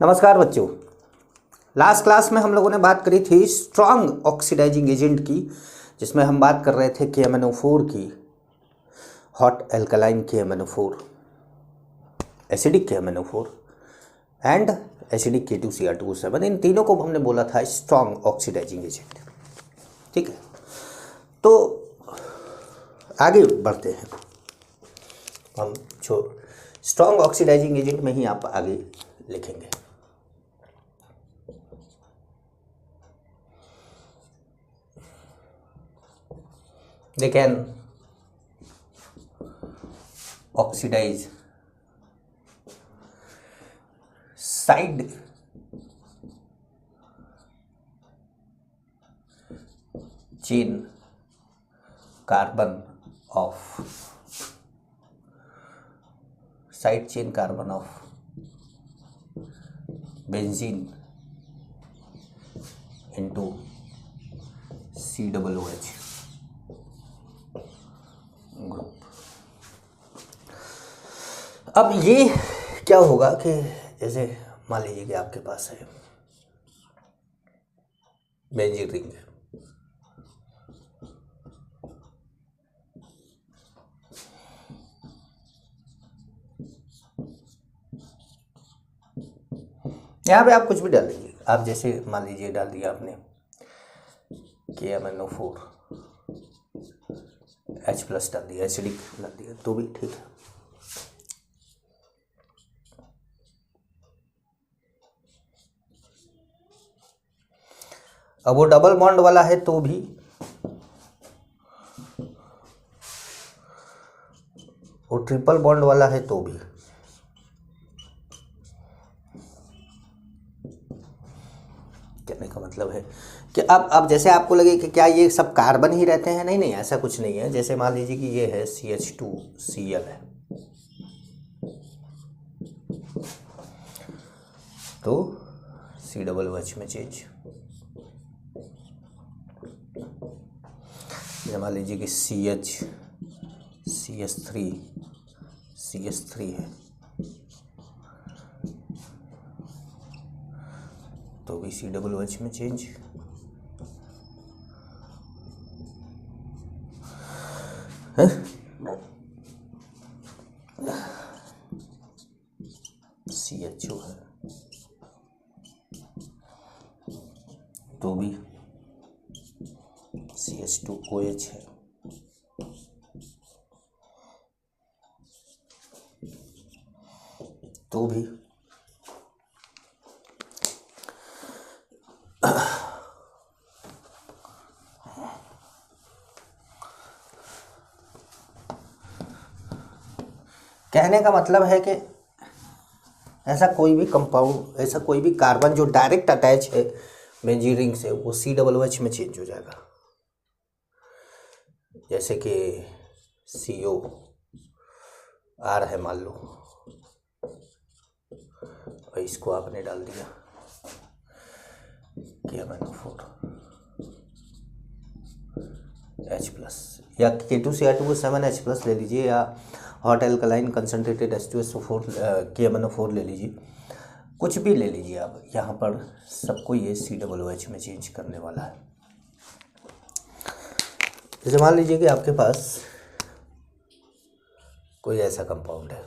नमस्कार बच्चों। Last class में हम लोगों ने बात करी थी स्ट्रॉन्ग ऑक्सीडाइजिंग एजेंट की, जिसमें हम बात कर रहे थे KMnO4 की, hot alkaline KMnO4, acidic KMnO4 and acidic K2Cr2O7। इन तीनों को हमने बोला था स्ट्रॉन्ग ऑक्सीडाइजिंग एजेंट। ठीक है, तो आगे बढ़ते हैं हम। जो स्ट्रॉन्ग ऑक्सीडाइजिंग एजेंट में ही आप आगे लिखेंगे। They can oxidize side chain carbon of benzene into COOH group. अब ये क्या होगा कि जैसे मान लीजिए कि आपके पास है बेंजीन रिंग है, यहाँ पे आप कुछ भी डाल दीजिए। आप जैसे मान लीजिए डाल दिया आपने KMnO4 H+ डाल दिया, एसिडिक डाल दिया, तो भी ठीक है। अब वो डबल बॉन्ड वाला है तो भी, वो ट्रिपल बॉन्ड वाला है तो भी, कहने का मतलब है कि अब जैसे आपको लगे कि क्या ये सब कार्बन ही रहते हैं, नहीं, ऐसा कुछ नहीं है। जैसे मान लीजिए कि ये है CH2Cl है, तो COOH में चेंज। मान लीजिए कि CH3 है, तो भी COOH में चेंज। CHO है तो भी CH2OH है, तो भी कहने का मतलब है कि ऐसा कोई भी कंपाउंड, ऐसा कोई भी कार्बन जो डायरेक्ट अटैच है बेंजीन रिंग से, वो COOH में चेंज हो जाएगा। जैसे कि COR है मान लो, और इसको आपने डाल दिया KMnO4 H+, या K2Cr2O7 H+ ले लीजिए, या hot alkaline concentrated H2SO4 KMnO4 ले लीजिए, कुछ भी ले लीजिए आप। यहाँ पर सबको ये COOH में चेंज करने वाला है। जैसे मान लीजिए कि आपके पास कोई ऐसा कंपाउंड है,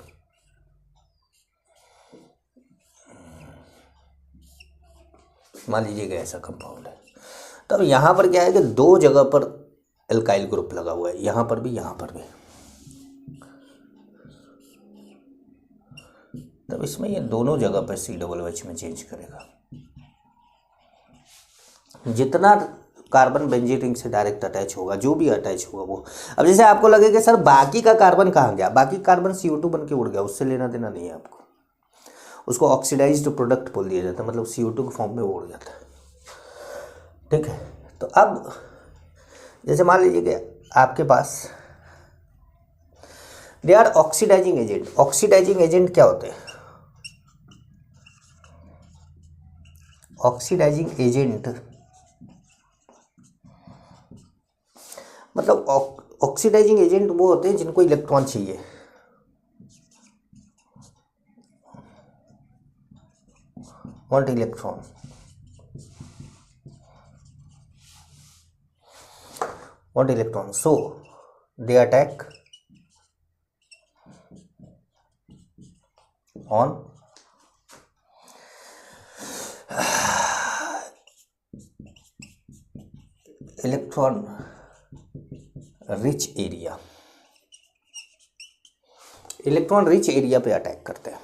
मान लीजिए कि ऐसा कंपाउंड है, तब यहाँ पर क्या है कि दो जगह पर एल्काइल ग्रुप लगा हुआ है, यहाँ पर भी, यहाँ पर भी। तब इसमें ये दोनों जगह पर COOH में चेंज करेगा। जितना कार्बन बेंजीन रिंग से डायरेक्ट अटैच होगा, जो भी अटैच होगा वो। अब जैसे आपको लगे कि सर बाकी का कार्बन कहाँ गया, बाकी कार्बन CO2 बन के उड़ गया, उससे लेना देना नहीं है आपको। उसको ऑक्सीडाइज्ड प्रोडक्ट बोल दिया जाता है, मतलब CO2 के फॉर्म में उड़ जाता है। ठीक है, तो अब जैसे मान लीजिए कि आपके पास they are oxidizing agent. Oxidizing agent क्या होते हैं? ऑक्सीडाइजिंग एजेंट मतलब ऑक्सीडाइजिंग एजेंट वो होते हैं जिनको इलेक्ट्रॉन चाहिए। want electron. Want electron. So they attack on electron rich area, electron rich area पे अटैक करते हैं।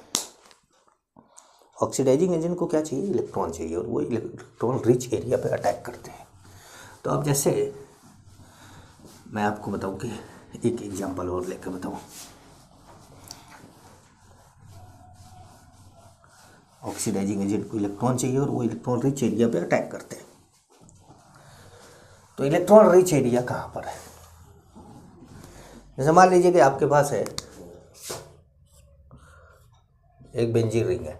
ऑक्सीडाइजिंग एजेंट को क्या चाहिए? इलेक्ट्रॉन चाहिए, और वो इलेक्ट्रॉन रिच एरिया पे अटैक करते हैं। तो अब जैसे मैं आपको बताऊं कि एक एग्जांपल और लेकर बताऊं। ऑक्सीडाइजिंग एजेंट को इलेक्ट्रॉन चाहिए और वो इलेक्ट्रॉन रिच एरिया पे अटैक करते हैं। तो इलेक्ट्रॉन रिच एरिया कहाँ पर है? जैसे मान लीजिए कि आपके पास है एक बेंजीन रिंग है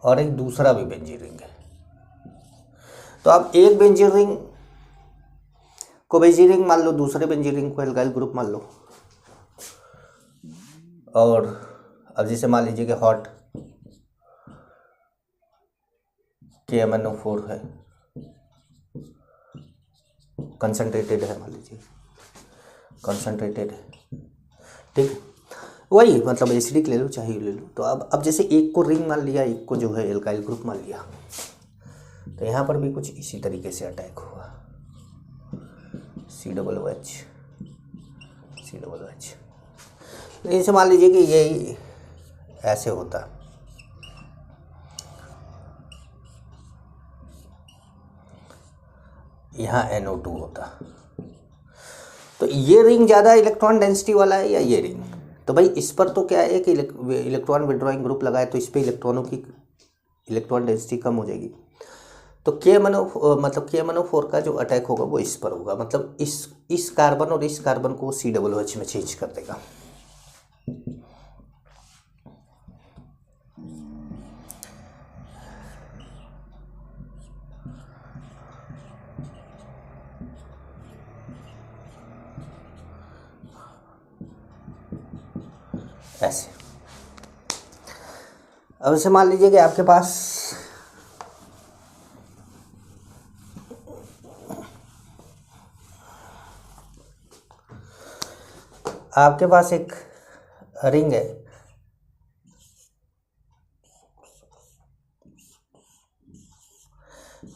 और एक दूसरा भी बेंजीन रिंग है। तो आप एक बेंजीन रिंग को बेंजीन रिंग मान लो, दूसरे बेंजीन रिंग को एल्काइल ग्रुप मान लो। और अब जैसे मान लीजिए कि हॉट KMnO4 है, कंसंट्रेटेड है, मान लीजिए कंसंट्रेटेड है, ठीक है, वही मतलब एसिडिक ले लो चाहे ले लो। तो अब जैसे एक को रिंग मान लिया, एक को जो है एल्काइल ग्रुप मान लिया, तो यहाँ पर भी कुछ इसी तरीके से अटैक हुआ, COOH COOH। इसे मान लीजिए कि यही ऐसे होता, यहाँ NO2 होता। तो ये रिंग ज़्यादा इलेक्ट्रॉन डेंसिटी वाला है या ये रिंग? तो भाई इस पर तो क्या है कि इलेक्ट्रॉन विड्रॉइंग ग्रुप लगाए तो इस पर इलेक्ट्रॉनों की इलेक्ट्रॉन डेंसिटी कम हो जाएगी। तो KMnO4 का जो अटैक होगा वो इस पर होगा, मतलब इस कार्बन और इस कार्बन को COOH में चेंज कर देगा। ऐसे। अब इसे मान लीजिए कि आपके पास एक रिंग है,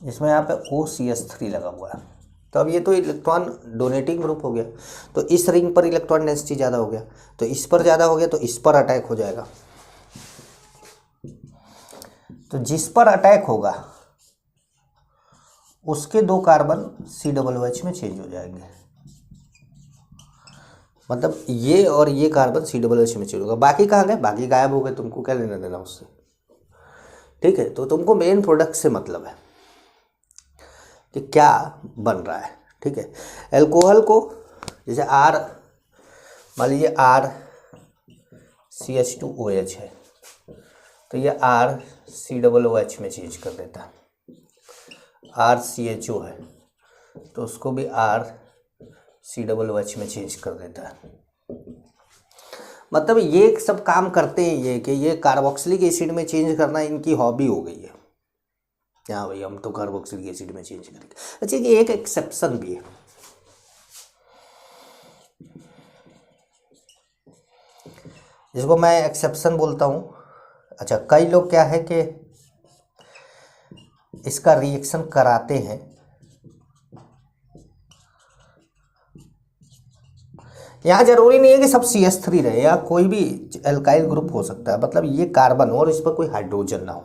इसमें यहाँ पे OCH3 लगा हुआ है। तो अब ये तो इलेक्ट्रॉन डोनेटिंग ग्रुप हो गया, तो इस रिंग पर इलेक्ट्रॉन डेंसिटी ज़्यादा हो गया, तो इस पर ज़्यादा हो गया, तो इस पर अटैक हो जाएगा। तो जिस पर अटैक होगा उसके दो कार्बन COOH में चेंज हो जाएंगे, मतलब ये और ये कार्बन COOH में चेंज होगा। बाकी कहाँ गए? बाकी गायब हो गए, तुमको क्या लेना देना उससे, ठीक है। तो तुमको मेन प्रोडक्ट से मतलब है कि क्या बन रहा है, ठीक है। एल्कोहल को जैसे मान लीजिए RCH2OH है, तो ये RCOOH में चेंज कर देता है। RCHO है तो उसको भी RCOOH में चेंज कर देता है। मतलब ये सब काम करते हैं ये कि ये कार्बोक्सिलिक एसिड में चेंज करना इनकी हॉबी हो गई है। हाँ भाई हम तो कार्बोक्सिलिक एसिड में चेंज करेंगे। अच्छा कि एक एक्सेप्शन भी है, जिसको मैं एक्सेप्शन बोलता हूँ। अच्छा कई लोग क्या है कि इसका रिएक्शन कराते हैं, यहाँ जरूरी नहीं है कि सब CH3 रहे, या कोई भी एल्काइल ग्रुप हो सकता है, मतलब ये कार्बन हो और इस पर कोई हाइड्रोजन ना हो।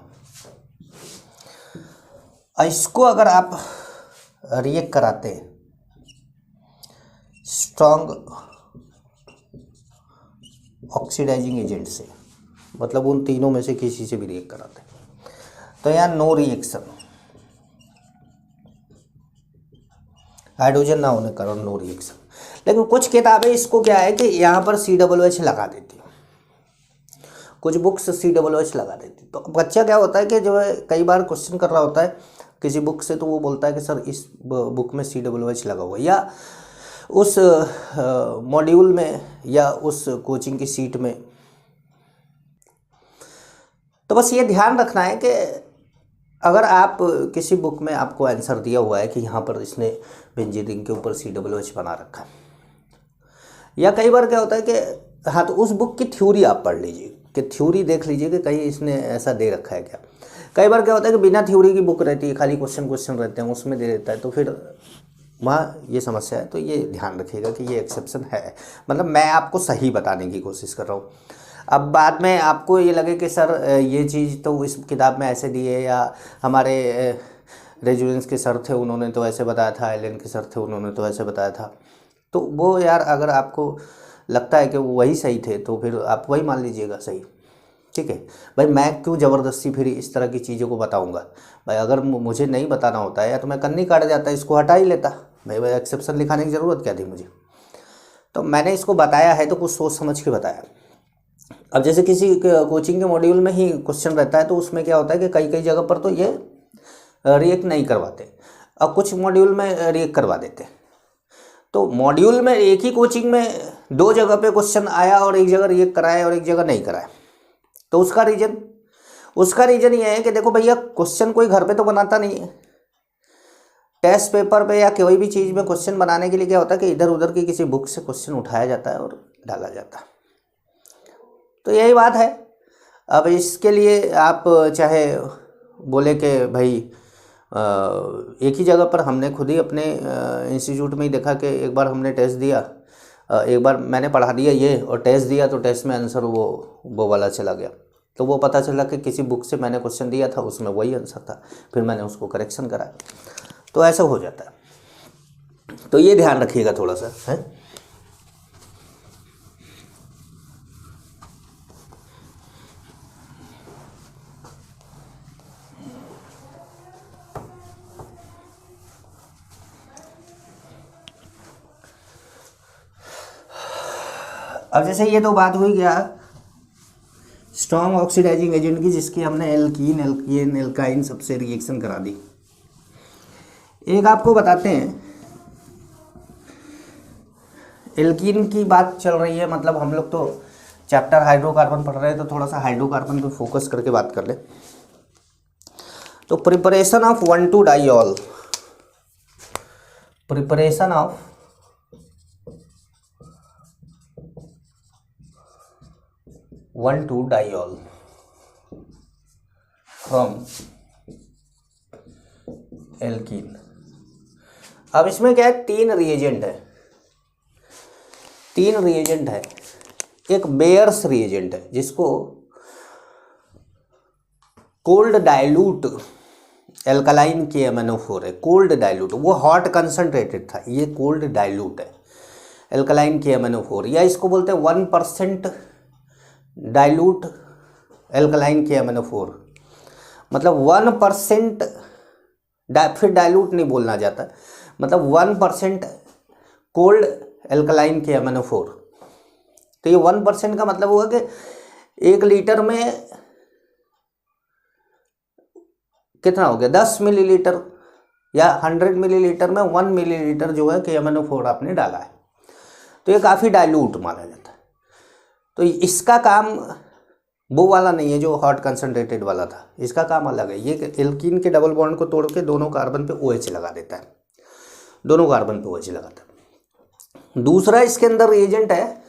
इसको अगर आप रिएक्ट कराते हैं स्ट्रॉन्ग ऑक्सीडाइजिंग एजेंट से, मतलब उन तीनों में से किसी से भी रिएक्ट कराते हैं, तो यहाँ नो रिएक्शन, हाइड्रोजन ना होने के कारण नो रिएक्शन। लेकिन कुछ किताबें इसको क्या है कि यहाँ पर COOH लगा देती है, कुछ बुक्स COOH लगा देती। तो बच्चा क्या होता है कि जो है कई बार क्वेश्चन कर रहा होता है किसी बुक से, तो वो बोलता है कि सर इस बुक में COOH लगा हुआ है, या उस मॉड्यूल में या उस कोचिंग की सीट में। तो बस ये ध्यान रखना है कि अगर आप किसी बुक में आपको आंसर दिया हुआ है कि यहाँ पर इसने बेंजीन के ऊपर COOH बना रखा है, या कई बार क्या होता है कि हाँ तो उस बुक की थ्योरी आप पढ़ लीजिए, कि थ्योरी देख लीजिए कि कहीं इसने ऐसा दे रखा है क्या। कई बार क्या होता है कि बिना थ्योरी की बुक रहती है, खाली क्वेश्चन रहते हैं, उसमें दे देता है, तो फिर वहाँ ये समस्या है। तो ये ध्यान रखिएगा कि ये एक्सेप्शन है, मतलब मैं आपको सही बताने की कोशिश कर रहा हूँ। अब बाद में आपको ये लगे कि सर ये चीज़ तो इस किताब में ऐसे दी है, या हमारे रेजुलेंस के सर थे उन्होंने तो ऐसे बताया था, एलन के सर थे उन्होंने तो ऐसे बताया था, तो वो यार अगर आपको लगता है कि वो वही सही थे तो फिर आप वही मान लीजिएगा सही। ठीक है भाई, मैं क्यों ज़बरदस्ती फिर इस तरह की चीज़ों को बताऊंगा भाई। अगर मुझे नहीं बताना होता है या तो मैं कन्नी काट जाता, इसको हटा ही लेता भाई एक्सेप्शन लिखाने की ज़रूरत क्या थी मुझे। तो मैंने इसको बताया है तो कुछ सोच समझ के बताया। अब जैसे किसी कोचिंग के मॉड्यूल में ही क्वेश्चन रहता है तो उसमें क्या होता है कि कई कई जगह पर तो ये रिएक्ट नहीं करवाते, और कुछ मॉड्यूल में रिएक्ट करवा देते। तो मॉड्यूल में एक ही कोचिंग में 2 जगह पे क्वेश्चन आया और एक जगह रिएक्ट कराया और एक जगह नहीं कराया, तो उसका रीज़न ये है कि देखो भैया क्वेश्चन कोई घर पे तो बनाता नहीं है। टेस्ट पेपर पे या कोई भी चीज़ में क्वेश्चन बनाने के लिए क्या होता है कि इधर उधर की किसी बुक से क्वेश्चन उठाया जाता है और डाला जाता है। तो यही बात है। अब इसके लिए आप चाहे बोले कि भाई एक ही जगह पर हमने खुद ही अपने इंस्टीट्यूट में ही देखा कि एक बार हमने टेस्ट दिया, एक बार मैंने पढ़ा दिया ये और टेस्ट दिया, तो टेस्ट में आंसर वो वाला चला गया। तो वो पता चला कि किसी बुक से मैंने क्वेश्चन दिया था उसमें वही आंसर था, फिर मैंने उसको करेक्शन कराया, तो ऐसा हो जाता है। तो ये ध्यान रखिएगा थोड़ा सा है। अब जैसे ये तो बात हुई क्या स्ट्रॉन्ग ऑक्सीडाइजिंग एजेंट की, जिसकी हमने एल्कीन एल्कीन एल्काइन सबसे रिएक्शन करा दी। एक आपको बताते हैं, एल्कीन की बात चल रही है, मतलब हम लोग तो चैप्टर हाइड्रोकार्बन पढ़ रहे हैं, तो थोड़ा सा हाइड्रोकार्बन पे फोकस करके बात कर ले। तो preparation of one two diol, preparation of one two diol from alkene. अब इसमें क्या है, 3 रिएजेंट है। एक बेयर्स रिएजेंट है जिसको कोल्ड डाइल्यूट एल्कलाइन KMnO4 है। कोल्ड डाइल्यूट, वो हॉट कंसंट्रेटेड था, ये कोल्ड डाइल्यूट है एल्कलाइन KMnO4, या इसको बोलते हैं 1% डाइल्यूट एल्कलाइन KMnO4। मतलब 1%, फिर डाइल्यूट नहीं बोलना जाता, मतलब 1% कोल्ड एल्कलाइन KMnO4। तो ये 1% का मतलब हुआ कि 1 लीटर में कितना हो गया, 10 मिलीलीटर, या 100 मिलीलीटर में 1 मिलीलीटर जो है KMnO4 आपने डाला है, तो ये काफ़ी डाइल्यूट माना जाता है। तो इसका काम वो वाला नहीं है जो हॉट कंसनट्रेटेड वाला था, इसका काम अलग है। ये एल्कीन के डबल बॉन्ड को तोड़ के दोनों कार्बन पे OH लगा देता है, दोनों कार्बन पे OH लगाता है। दूसरा इसके अंदर रिएजेंट है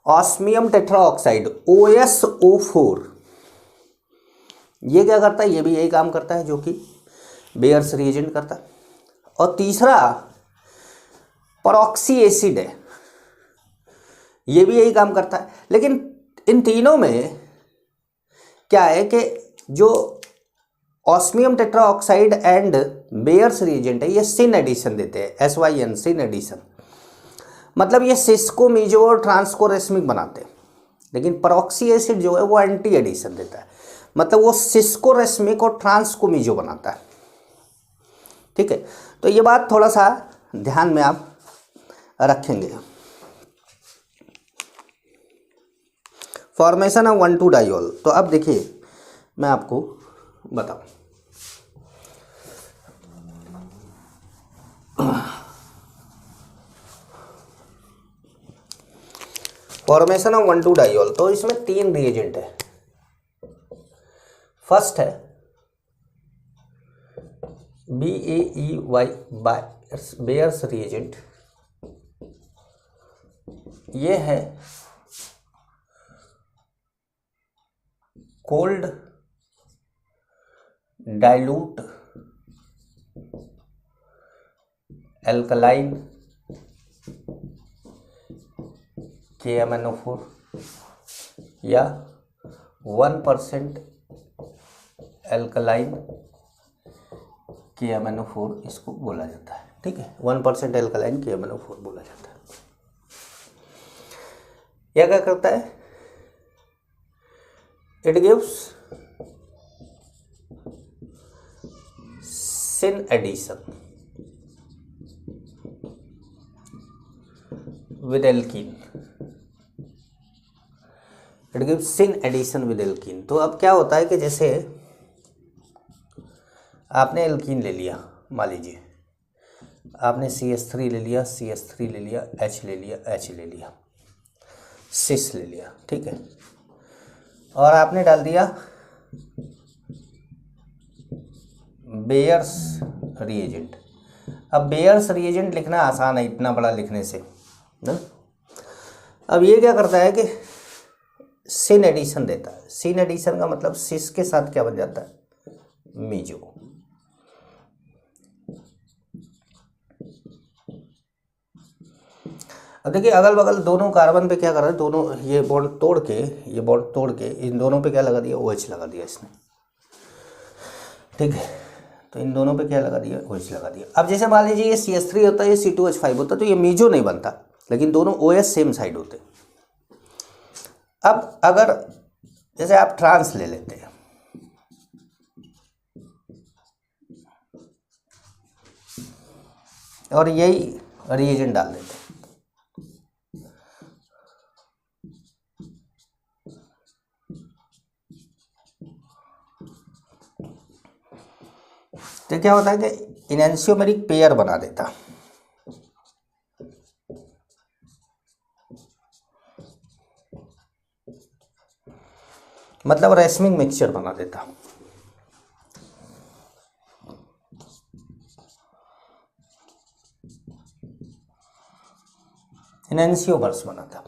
ऑस्मियम टेट्राऑक्साइड OSO4। ये क्या करता है, ये भी यही काम करता है जो कि बेयर्स रिएजेंट करता है। और तीसरा परऑक्सी एसिड है, ये भी यही काम करता है। लेकिन इन तीनों में क्या है कि जो osmium tetroxide and bears reagent है, ये सिन एडिशन देते हैं, SYN सिन एडिशन, मतलब ये सिस्को मीजो और ट्रांसकोरेस्मिक बनाते हैं। लेकिन परऑक्सी एसिड जो है वो एंटी एडिशन देता है, मतलब वो सिस्कोरेस्मिक और ट्रांसकोमीजो बनाता है। ठीक है, तो ये बात थोड़ा सा ध्यान में आप रखेंगे। फॉर्मेशन ऑफ 1,2-डाइऑल, तो अब देखिए मैं आपको बताऊं, फॉर्मेशन ऑफ 1,2-डाइऑल, तो इसमें 3 रिएजेंट है। फर्स्ट है BaEY बेयर्स रिएजेंट, ये है कोल्ड डाइल्यूट एल्कलाइन KMnO4 या 1% एल्कलाइन KMnO4 इसको बोला जाता है। ठीक है, 1% एल्कलाइन KMnO4 बोला जाता है। यह क्या करता है? It gives syn addition with alkene. It gives syn addition with alkene. तो अब क्या होता है कि जैसे आपने एल्कीन ले लिया, मान लीजिए आपने CH3 ले लिया, CH3 ले लिया, H ले लिया, H ले लिया, सिस ले लिया, ठीक है, और आपने डाल दिया बेयर्स रिएजेंट। अब बेयर्स रिएजेंट लिखना आसान है इतना बड़ा लिखने से ना। अब ये क्या करता है कि सिन एडिशन देता है। सिन एडिशन का मतलब सिस के साथ क्या बन जाता है? मीजो। अब देखिए अगल बगल दोनों कार्बन पे क्या कर रहा है, दोनों ये बॉन्ड तोड़ के इन दोनों पे क्या लगा दिया? OH लगा दिया इसने। ठीक है, तो इन दोनों पे क्या लगा दिया? OH लगा दिया। अब जैसे मान लीजिए ये CH3 होता है, ये C2H5 होता है, तो ये मीजो नहीं बनता, लेकिन दोनों OH सेम साइड होते। अब अगर जैसे आप ट्रांस ले लेते हैं, और यही रिएजेंट डाल देते हैं, तो क्या होता है कि इनैंशियोमेरिक पेयर बना देता। मतलब रेसमिक मिक्सचर बना देता। इनैंशियोमर्स बनाता,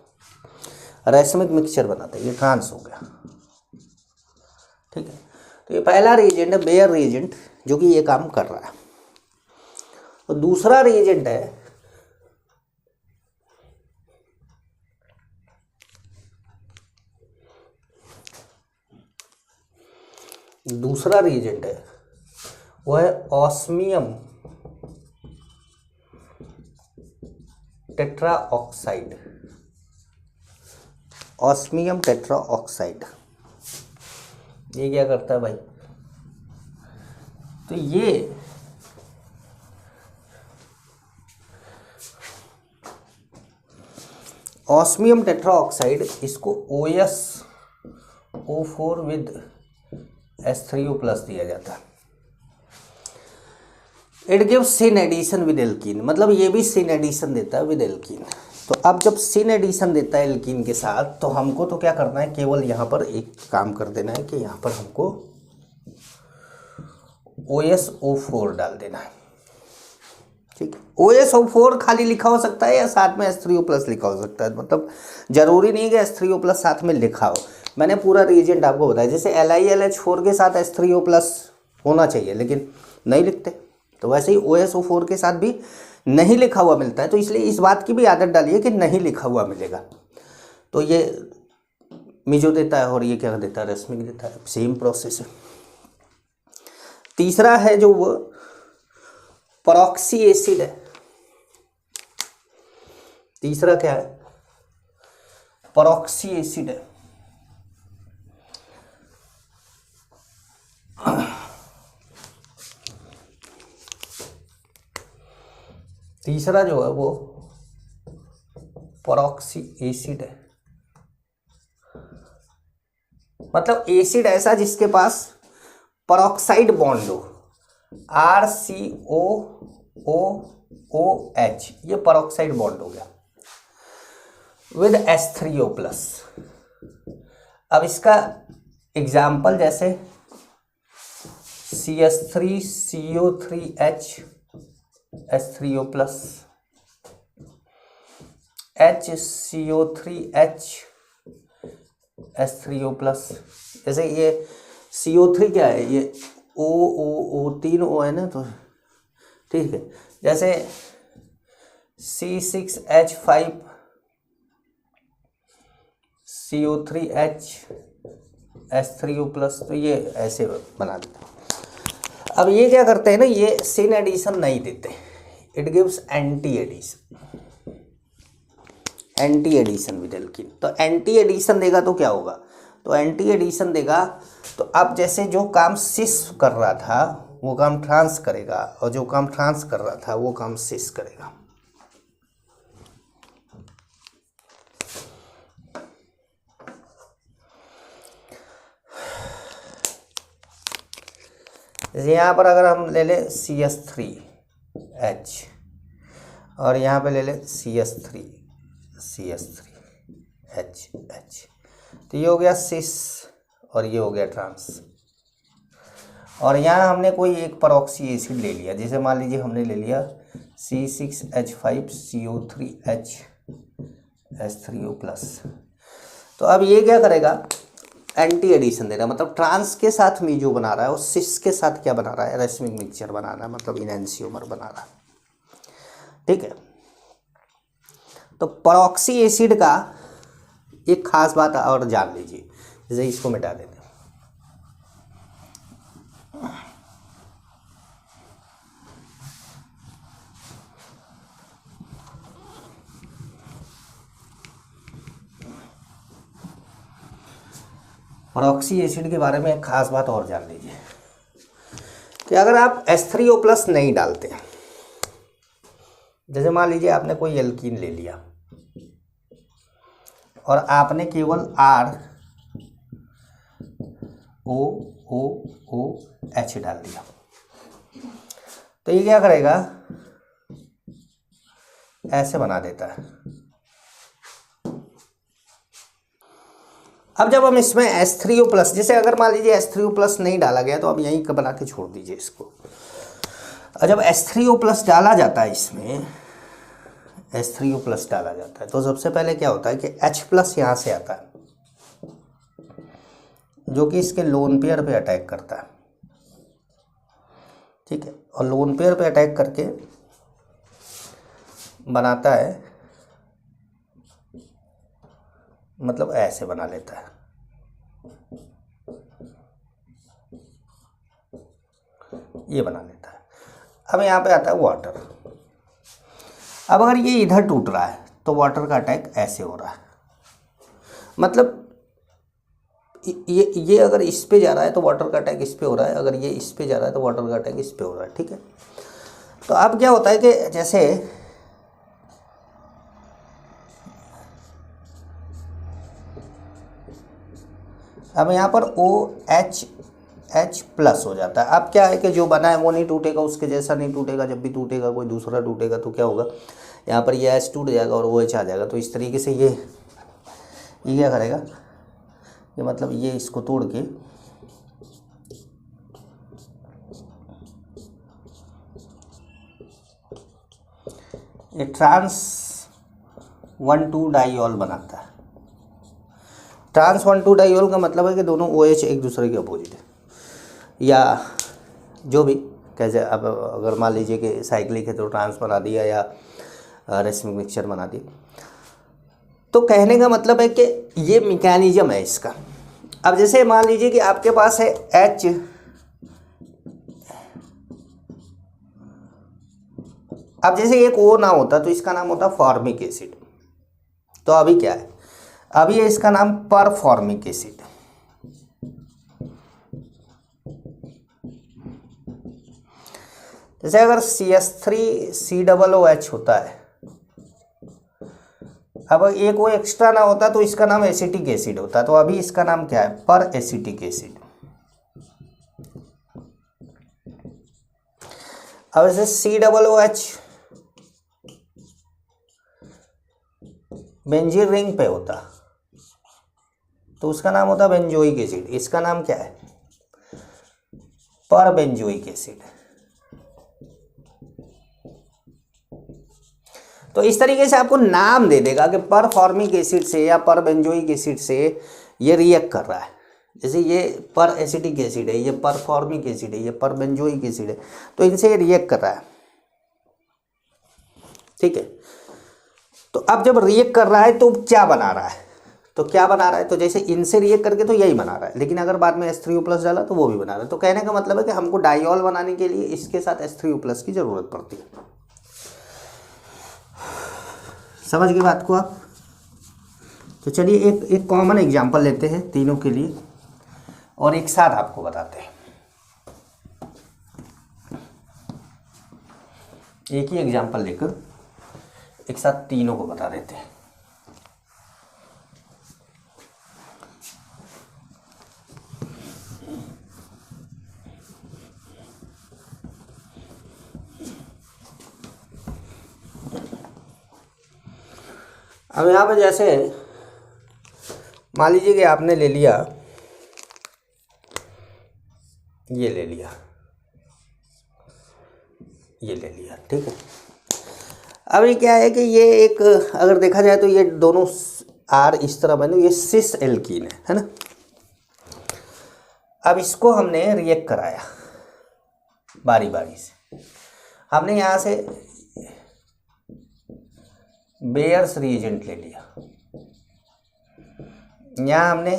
रेसमिक मिक्सचर बनाता। ये ट्रांस हो गया। ठीक है, तो ये पहला रिएजेंट है बेयर रिएजेंट, जो कि ये काम कर रहा है। और दूसरा रिएजेंट है वो है ऑस्मियम टेट्राऑक्साइड। ऑस्मियम टेट्राऑक्साइड ये क्या करता है भाई? तो ये ऑस्मियम टेट्राऑक्साइड इसको OSO4 विद H3O+ दिया जाता है। It gives syn addition with alkene, मतलब ये भी सिन एडिशन देता है विद एल्कीन। तो अब जब सिन एडिशन देता है एल्कीन के साथ, तो हमको तो क्या करना है, केवल यहाँ पर एक काम कर देना है कि यहाँ पर हमको OSO4 डाल देना है। ठीक है, OSO4 खाली लिखा हो सकता है या साथ में H3O+ लिखा हो सकता है, मतलब जरूरी नहीं है कि H3O+ साथ में लिखा हो। मैंने पूरा रिएजेंट आपको बताया, जैसे LiLH4 के साथ H3O+ होना चाहिए, लेकिन नहीं लिखते, तो वैसे ही OSO4 के साथ भी नहीं लिखा हुआ मिलता है। तो इसलिए इस बात की भी आदत डालिए कि नहीं लिखा हुआ मिलेगा। तो ये मीजो देता है और ये क्या देता है? रेसमिक देता है। सेम प्रोसेस है। तीसरा है जो वो परऑक्सी एसिड है। तीसरा क्या है? परऑक्सी एसिड है। तीसरा जो है वो परऑक्सी एसिड है, मतलब एसिड ऐसा जिसके पास परऑक्साइड बॉन्ड हो, RCOOOH, ये परऑक्साइड बॉन्ड हो गया विद H3O+। अब इसका एग्जाम्पल जैसे CH3CO3H H3O plus HCO3H H3O plus. जैसे ये CO3 क्या है, ये O 3 O है ना, तो ठीक है। जैसे C6H5 CO3H H3O प्लस, तो ये ऐसे बना देते हैं। अब ये क्या करते हैं ना, ये सिन एडिशन नहीं देते, it gives anti addition, anti addition with alkene. तो एंटी एडिशन देगा तो क्या होगा, तो एंटी एडिशन देगा तो अब जैसे जो काम सिस कर रहा था वो काम ट्रांस करेगा, और जो काम ट्रांस कर रहा था वो काम सिस करेगा। जैसे यहाँ पर अगर हम ले लें CH3H और यहाँ पे ले लें CH3H, तो ये हो गया सिस और ये हो गया ट्रांस। और यहाँ हमने कोई एक परऑक्सी एसिड ले लिया, जैसे मान लीजिए हमने ले लिया C6H5CO3H H3O प्लस। तो अब ये क्या करेगा, एंटी एडिशन दे रहा है, मतलब ट्रांस के साथ में जो बना रहा है वो सिस के साथ क्या बना रहा है, रेसमिक मिक्सचर बना रहा है, मतलब इनैंसियोमर बना रहा है। ठीक है। तो परऑक्सी एसिड का एक खास बात और जान लीजिए, जैसे इसको मिटा देते हैं। परऑक्सी एसिड के बारे में एक खास बात और जान लीजिए कि अगर आप H3O प्लस नहीं डालते, जैसे मान लीजिए आपने कोई एल्कीन ले लिया और आपने केवल ROOH डाल दिया, तो ये क्या करेगा, ऐसे बना देता है। अब जब हम इसमें H3O प्लस, जैसे अगर मान लीजिए H3O प्लस नहीं डाला गया तो अब यहीं का बना के छोड़ दीजिए इसको। और जब H3O प्लस डाला जाता है, इसमें H3O प्लस डाला जाता है, तो सबसे पहले क्या होता है कि H प्लस यहाँ से आता है, जो कि इसके लोन पेयर पे अटैक करता है। ठीक है। और लोन पेयर पे अटैक करके बनाता है, मतलब ऐसे बना लेता है। ये बना लेता है। अब यहाँ पे आता है वाटर। अब अगर ये इधर टूट रहा है तो वाटर का अटैक ऐसे हो रहा है, मतलब ये अगर इस पे जा रहा है तो वाटर का अटैक इस पे हो रहा है, अगर ये इस पे जा रहा है तो वाटर का अटैक इस पे हो रहा है। ठीक है। तो अब क्या होता है कि जैसे अब यहाँ पर OH प्लस हो जाता है। अब क्या है कि जो बना है वो नहीं टूटेगा, उसके जैसा नहीं टूटेगा, जब भी टूटेगा कोई दूसरा टूटेगा तो क्या होगा, यहाँ पर ये H टूट जाएगा और OH आ जाएगा। तो इस तरीके से ये क्या करेगा, ये मतलब ये इसको तोड़ के ये ट्रांस 1,2 डाइऑल बनाता है। ट्रांस 1,2 डाइऑल का मतलब है कि दोनों OH एक दूसरे के अपोजिट है, या जो भी कैसे। अब अगर मान लीजिए कि साइक्लिक है तो ट्रांस बना दिया, या रेसमिक मिक्सचर बना दिया। तो कहने का मतलब है कि ये मैकेनिज्म है इसका। अब जैसे मान लीजिए कि आपके पास है H, अब जैसे एक O ना होता तो इसका नाम होता फॉर्मिक एसिड। तो अभी क्या है, अभी है इसका नाम परफॉर्मिक एसिड। जैसे अगर CH3COOH होता है, अब एक वो एक्स्ट्रा ना होता तो इसका नाम एसिटिक एसिड होता, तो अभी इसका नाम क्या है, पर एसिटिक एसिड। अब जैसे COOH बेंजीन रिंग पे होता तो उसका नाम होता बेंजोइक एसिड। इसका नाम क्या है, पर बेंजोइक एसिड। तो इस तरीके से आपको नाम दे देगा कि पर फॉर्मिक एसिड से या पर बेंजोइक एसिड से ये रिएक्ट कर रहा है। जैसे ये पर एसिटिक एसिड है, ये पर फॉर्मिक एसिड है, ये पर बेंजोइक एसिड है, तो इनसे ये रिएक्ट कर रहा है। ठीक है, तो अब जब रिएक्ट कर रहा है तो क्या बना रहा है, तो क्या बना रहा है, तो जैसे इनसे रिएक्ट करके तो यही बना रहा है, लेकिन अगर बाद में H3O+ डाला तो वो भी बना रहा है। तो कहने का मतलब है कि हमको डाइऑल बनाने के लिए इसके साथ H3O+ की ज़रूरत पड़ती है। समझ गए बात को आप? तो चलिए एक कॉमन एग्जांपल लेते हैं तीनों के लिए और एक साथ आपको बताते हैं। एक ही एग्जांपल लेकर एक साथ तीनों को बता देते हैं। अब यहाँ पर जैसे मान लीजिए कि आपने ले लिया, ये ले लिया, ये ले लिया, ठीक है। अब ये क्या है कि ये एक, अगर देखा जाए तो ये दोनों आर इस तरह बने, ये सिस एल्कीन है ना। अब इसको हमने रिएक्ट कराया बारी बारी से। हमने यहाँ से बेयर्स रिएजेंट ले लिया, यहाँ हमने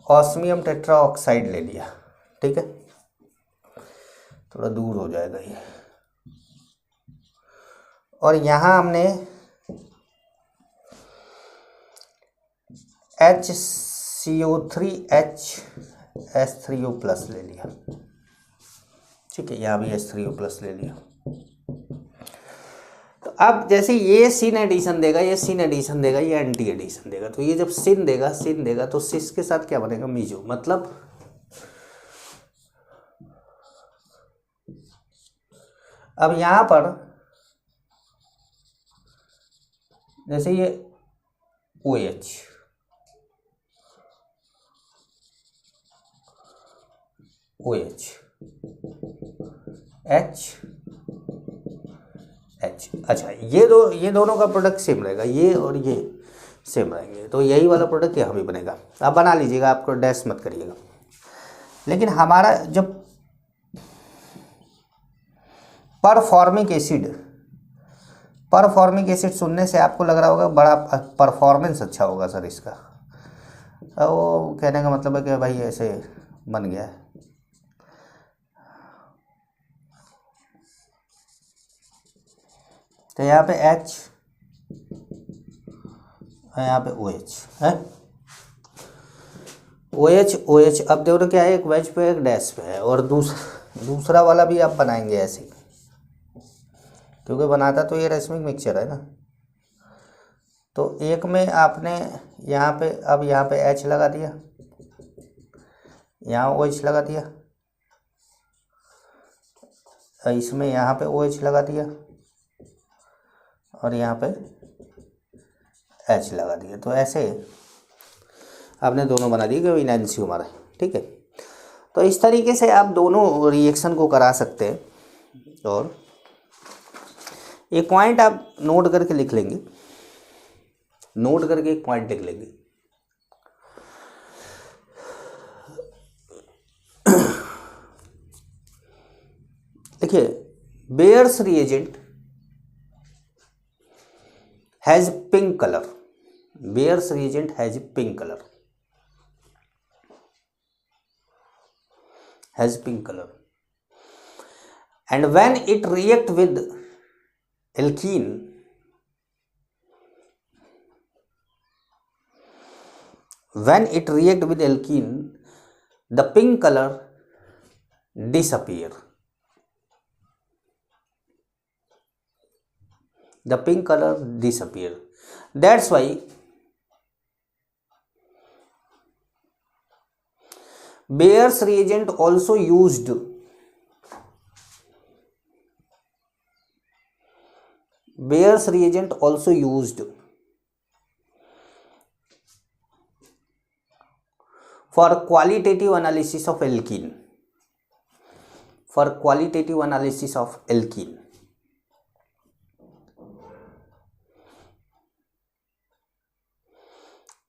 ऑस्मियम टेट्राऑक्साइड ले लिया, ठीक है। थोड़ा दूर हो जाएगा ये, और यहाँ हमने HCO3H(H)3O+ ले लिया, ठीक है। यहाँ भी H3O+ ले लिया। तो अब जैसे ये सिन एडिशन देगा, ये सिन एडिशन देगा, ये एंटी एडिशन देगा, तो ये जब सिन देगा तो सिस के साथ क्या बनेगा, मीजो। मतलब अब यहाँ पर जैसे ये OH, H, अच्छा ये दोनों का प्रोडक्ट सेम रहेगा, ये और ये सेम रहेंगे, तो यही वाला प्रोडक्ट यहाँ भी बनेगा। आप बना लीजिएगा, आपको डैश मत करिएगा। लेकिन हमारा जब परफॉर्मिक एसिड सुनने से आपको लग रहा होगा बड़ा परफॉर्मेंस अच्छा होगा सर इसका, वो कहने का मतलब है कि भाई ऐसे बन गया है। तो यहाँ पे H और यहाँ पे OH है, OH। अब देखो क्या है, एक वेज पे एक डैश पे है, और दूसरा वाला भी आप बनाएंगे ऐसे, क्योंकि बनाता तो ये रेसमिक मिक्सचर है ना। तो एक में आपने यहाँ पे, अब यहाँ पे H लगा दिया, यहाँ OH लगा दिया, इसमें यहाँ पे OH लगा दिया, और यहाँ पे H लगा दिया। तो ऐसे आपने दोनों बना दिए कि इनैंसियोमर है, ठीक है। तो इस तरीके से आप दोनों रिएक्शन को करा सकते हैं। और एक पॉइंट आप नोट करके लिख लेंगे, नोट करके एक पॉइंट लिख लेंगे। देखिए, bears reagent has pink colour, bears reagent has pink colour, has pink colour, and when it react with alkene, the pink color disappear, that's why Bayer's reagent also used for qualitative analysis of alkene, for qualitative analysis of alkene,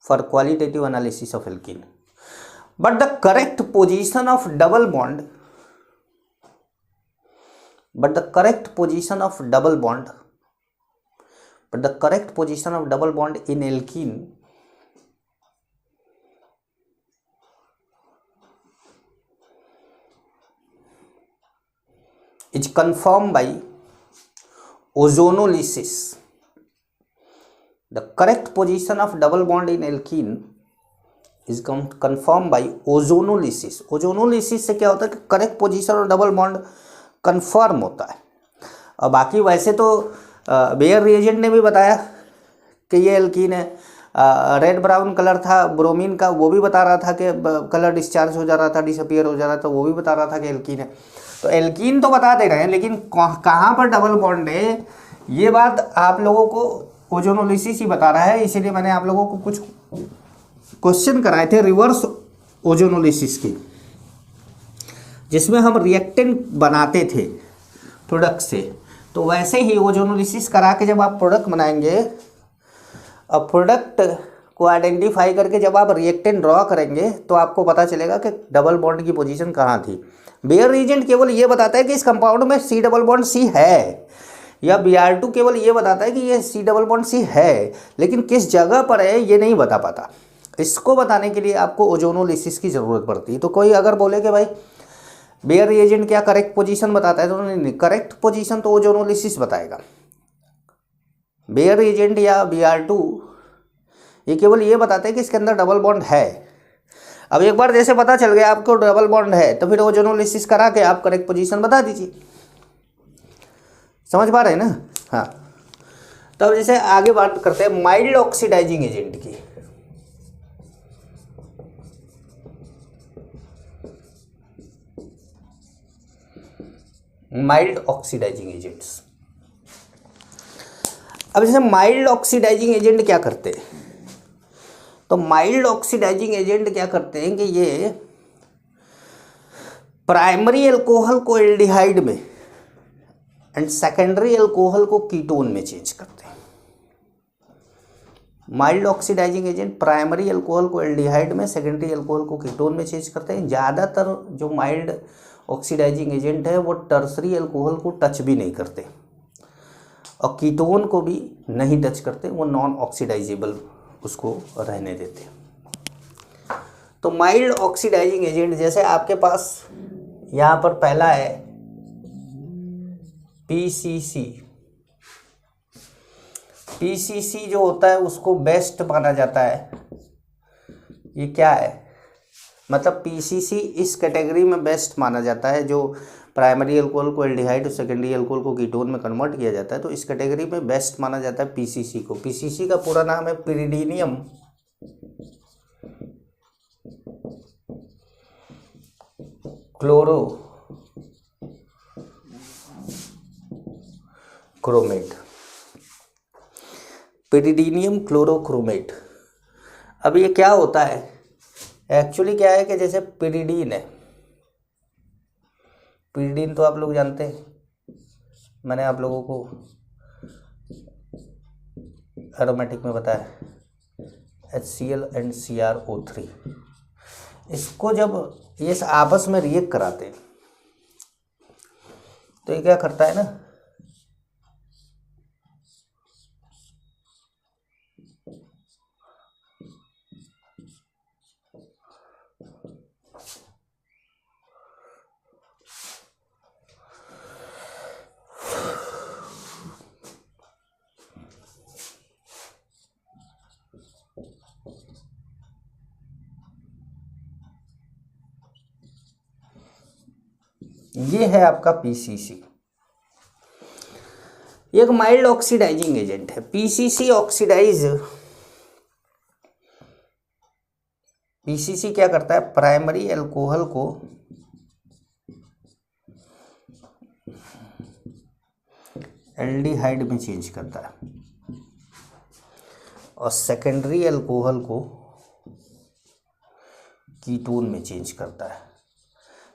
for qualitative analysis of alkene, but the correct position of double bond, but the correct position of double bond, but the correct position of double bond in alkene is confirmed by ozonolysis. The correct position of double bond in alkene is confirmed by ozonolysis. Ozonolysis से क्या होता है कि correct position और double bond confirm होता है। और बाकी वैसे तो बेयर रिएजेंट ने भी बताया कि ये एल्कीन है, रेड ब्राउन कलर था ब्रोमीन का, वो भी बता रहा था कि कलर डिस्चार्ज हो जा रहा था, डिसअपियर हो जा रहा था, वो भी बता रहा था कि एल्कीन है। तो एल्कीन तो बता दे रहे हैं, लेकिन कहाँ पर डबल बॉन्ड है ये बात आप लोगों को ओजोनोलिसिस ही बता रहा है। इसीलिए मैंने आप लोगों को कुछ क्वेश्चन कराए थे रिवर्स ओजोनोलिसिस की, जिसमें हम रिएक्टेंट बनाते थे प्रोडक्ट से। तो वैसे ही ओजोनोलिसिस करा के जब आप प्रोडक्ट बनाएंगे और प्रोडक्ट को आइडेंटिफाई करके जब आप रिएक्टेंट ड्रॉ करेंगे तो आपको पता चलेगा कि डबल बॉन्ड की पोजीशन कहाँ थी। बेयर रिएजेंट केवल ये बताता है कि इस कंपाउंड में C डबल बॉन्ड C है, या Br2 केवल ये बताता है कि ये C डबल बॉन्ड C है, लेकिन किस जगह पर है ये नहीं बता पाता। इसको बताने के लिए आपको ओजोनोलिसिस की ज़रूरत पड़ती है। तो कोई अगर बोले कि भाई बेयर रिएजेंट क्या करेक्ट पोजीशन बताता है, तो नहीं, करेक्ट पोजीशन तो ओजोनोलिसिस बताएगा। बेयर रिएजेंट या Br2 ये केवल ये बताते हैं कि इसके अंदर डबल बॉन्ड है। अब एक बार जैसे पता चल गया आपको डबल बॉन्ड है, तो फिर ओजोनोलिसिस करा के आप करेक्ट पोजीशन बता दीजिए। समझ पा रहे हैं ना? हाँ। तो अब जैसे आगे बात करते हैं माइल्ड ऑक्सीडाइजिंग एजेंट की। Mild oxidising agents. अब जैसे माइल्ड ऑक्सीडाइजिंग एजेंट क्या करते हैं, तो माइल्ड ऑक्सीडाइजिंग एजेंट क्या करते हैं कि ये प्राइमरी अल्कोहल को एल्डिहाइड में एंड सेकेंडरी अल्कोहल को कीटोन में चेंज करते हैं। Mild oxidising agent primary alcohol को एल्डिहाइड में, सेकेंडरी अल्कोहल को कीटोन में चेंज करते हैं। ज़्यादातर जो माइल्ड ऑक्सीडाइजिंग एजेंट है वो टर्सरी अल्कोहल को टच भी नहीं करते और कीटोन को भी नहीं टच करते, वो नॉन ऑक्सीडाइजेबल उसको रहने देते हैं। तो माइल्ड ऑक्सीडाइजिंग एजेंट जैसे आपके पास यहाँ पर पहला है PCC। PCC जो होता है उसको बेस्ट माना जाता है। ये क्या है, मतलब PCC इस कैटेगरी में बेस्ट माना जाता है, जो प्राइमरी अल्कोहल को एल्डिहाइड और सेकेंडरी अल्कोहल को कीटोन में कन्वर्ट किया जाता है। तो इस कैटेगरी में बेस्ट माना जाता है PCC को। PCC का पूरा नाम है पिरिडीनियम क्लोरोक्रोमेट, पिरिडीनियम क्लोरोक्रोमेट। अब ये क्या होता है, एक्चुअली क्या है कि जैसे पिरिडीन है, पिरिडीन तो आप लोग जानते हैं, मैंने आप लोगों को एरोमेटिक में बताया HCl एंड CrO3। इसको जब ये आपस में रिएक्ट कराते हैं तो ये क्या करता है ना, ये है आपका PCC। ये एक माइल्ड ऑक्सीडाइजिंग एजेंट है। PCC ऑक्सीडाइज, PCC क्या करता है, प्राइमरी अल्कोहल को एल्डिहाइड में चेंज करता है और सेकेंडरी अल्कोहल को कीटोन में चेंज करता है।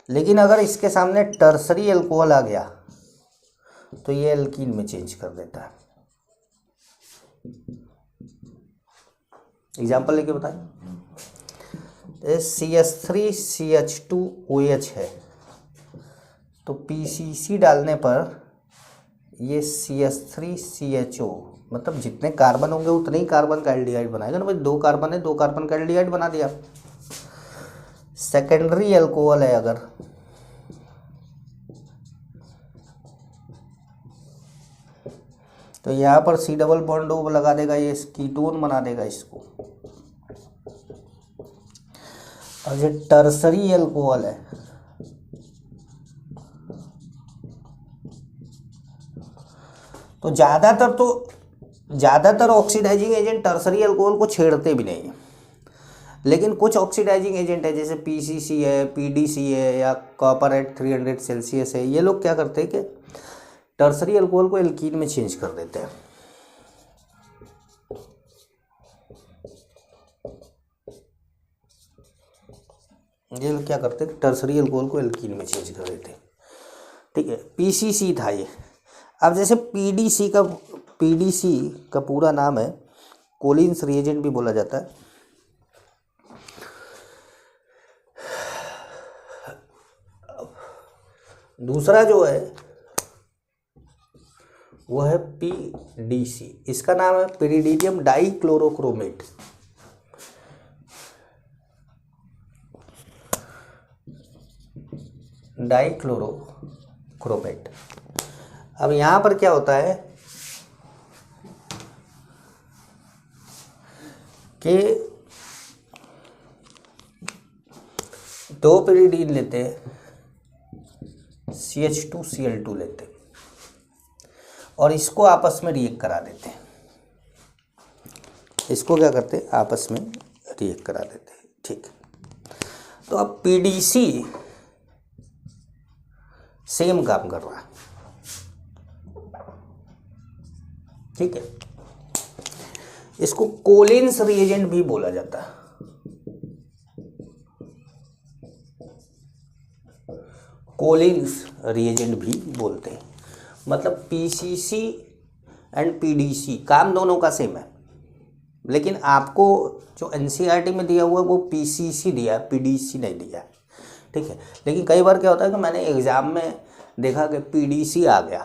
लेकिन अगर इसके सामने टर्सरी अल्कोहल आ गया तो ये एल्कीन में चेंज कर देता है। एग्जाम्पल लेके बताएं। CH3CH2OH है तो PCC डालने पर ये CH3CHO, मतलब जितने कार्बन होंगे उतने ही कार्बन का एल्डिहाइड बनाएगा ना भाई। 2 कार्बन है, 2 कार्बन का एल्डिहाइड बना दिया। सेकेंडरी अल्कोहल है अगर, तो यहाँ पर C डबल बॉन्ड O लगा देगा, ये कीटोन बना देगा इसको। और ये टर्सरी अल्कोहल है तो ज़्यादातर ऑक्सीडाइजिंग एजेंट टर्सरी अल्कोहल को छेड़ते भी नहीं है। लेकिन कुछ ऑक्सीडाइजिंग एजेंट है जैसे PCC है, PDC है या कॉपर एट 300 सेल्सियस है, ये लोग क्या करते हैं कि टर्सरी अल्कोहल को एल्कीन में चेंज कर देते हैं। ये लोग क्या करते हैं, टर्सरी अल्कोहल को एल्कीन में चेंज कर देते हैं। ठीक है, PCC था ये। अब जैसे PDC का पूरा नाम है कोलिन्स रिएजेंट भी बोला जाता है। दूसरा जो है वो है PDC, इसका नाम है पिरिडीनियम डाइक्लोरोक्रोमेट। डाइक्लोरोक्रोमेट। अब यहाँ पर क्या होता है कि 2 पिरिडीन लेते हैं, CH2Cl2 लेते हैं और इसको आपस में रिएक्ट करा देते हैं। इसको क्या करते हैं, आपस में रिएक्ट करा देते हैं। ठीक, तो अब PDC सेम काम कर रहा है। ठीक है, इसको कोलिन्स रिएजेंट भी बोला जाता है। कोलिन्स रिएजेंट भी बोलते हैं, मतलब PCC एंड PDC काम दोनों का सेम है। लेकिन आपको जो NCERT में दिया हुआ है वो PCC दिया है, PDC नहीं दिया है। ठीक है, लेकिन कई बार क्या होता है कि मैंने एग्ज़ाम में देखा कि PDC आ गया,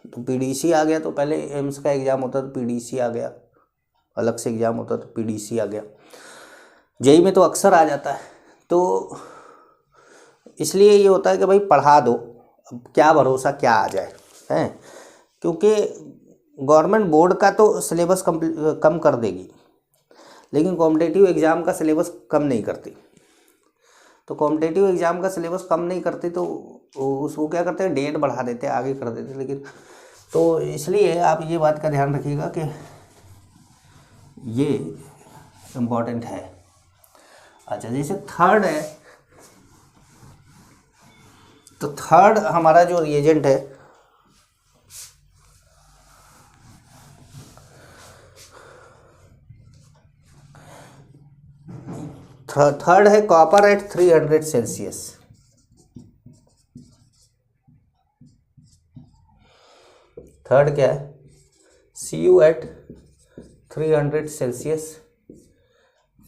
तो PDC आ गया तो पहले एम्स का एग्ज़ाम होता तो PDC आ गया, अलग से एग्ज़ाम होता तो PDC आ गया। जेई में तो अक्सर आ जाता है, तो इसलिए ये होता है कि भाई पढ़ा दो, अब क्या भरोसा क्या आ जाए, हैं। क्योंकि गवर्नमेंट बोर्ड का तो सिलेबस कम कर देगी, लेकिन कॉम्पिटिटिव एग्ज़ाम का सिलेबस कम नहीं करती। तो कॉम्पिटिटिव एग्ज़ाम का सिलेबस कम नहीं करते तो उसको क्या करते हैं, डेट बढ़ा देते हैं, आगे कर देते हैं। लेकिन तो इसलिए आप ये बात का ध्यान रखिएगा कि ये इम्पॉर्टेंट है। अच्छा, जैसे थर्ड है, तो थर्ड हमारा जो रिएजेंट है थर्ड है कॉपर एट 300 सेल्सियस। थर्ड क्या है, Cu एट 300 सेल्सियस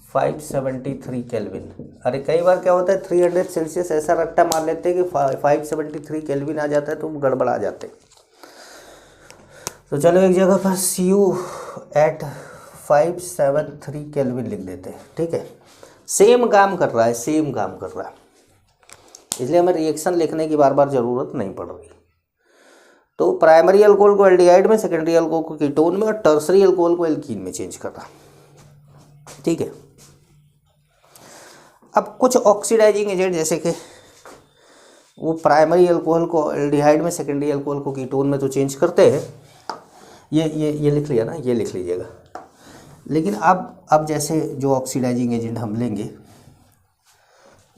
573 केल्विन। अरे कई बार क्या होता है 300 सेल्सियस ऐसा रट्टा मार लेते हैं कि 573 केल्विन आ जाता है तो गड़बड़ आ जाते हैं। तो चलो एक जगह पर Cu एट 573 केल्विन लिख देते हैं। ठीक है, सेम काम कर रहा है, सेम काम कर रहा है, इसलिए हमें रिएक्शन लिखने की बार बार ज़रूरत नहीं पड़ रही। तो प्राइमरी अल्कोहल को एल्डिहाइड में, सेकेंडरी अल्कोहल को कीटोन में और टर्सरी अल्कोहल को एल्कीन में चेंज कर रहा। ठीक है, अब कुछ ऑक्सीडाइजिंग एजेंट जैसे कि वो प्राइमरी अल्कोहल को एल्डिहाइड में, सेकेंडरी अल्कोहल को कीटोन में तो चेंज करते हैं। ये लिख लिया ना, ये लिख लीजिएगा। लेकिन अब जैसे जो ऑक्सीडाइजिंग एजेंट हम लेंगे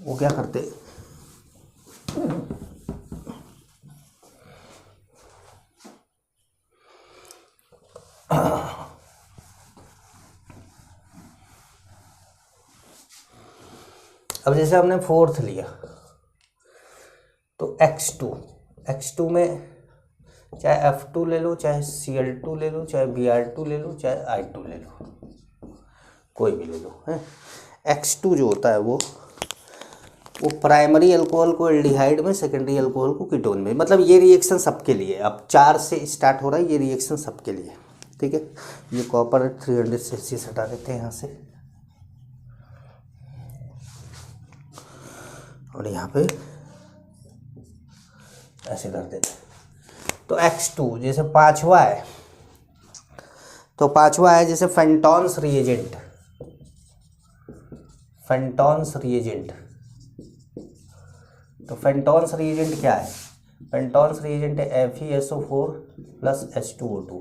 वो क्या करते हैं, अब जैसे हमने फोर्थ लिया तो X2 में चाहे F2 ले लो, चाहे Cl2 ले लो, चाहे Br2 ले लो, चाहे I2 ले लो, कोई भी ले लो है। X2 जो होता है वो प्राइमरी अल्कोहल को एल्डिहाइड में, सेकेंडरी अल्कोहल को कीटोन में, मतलब ये रिएक्शन सबके लिए, अब 4 से स्टार्ट हो रहा है ये रिएक्शन सबके लिए, ठीक है। ये कॉपर 300 सेल्सियस हटा देते हैं यहाँ से, और यहाँ पे ऐसे कर देते हैं। तो X2 जैसे पांचवा है, तो पांचवा है जैसे फेंटॉन्स रिएजेंट, तो फेंटॉन्स रिएजेंट क्या है? फेंटॉन्स रिएजेंट है FeSO4 प्लस H2O2।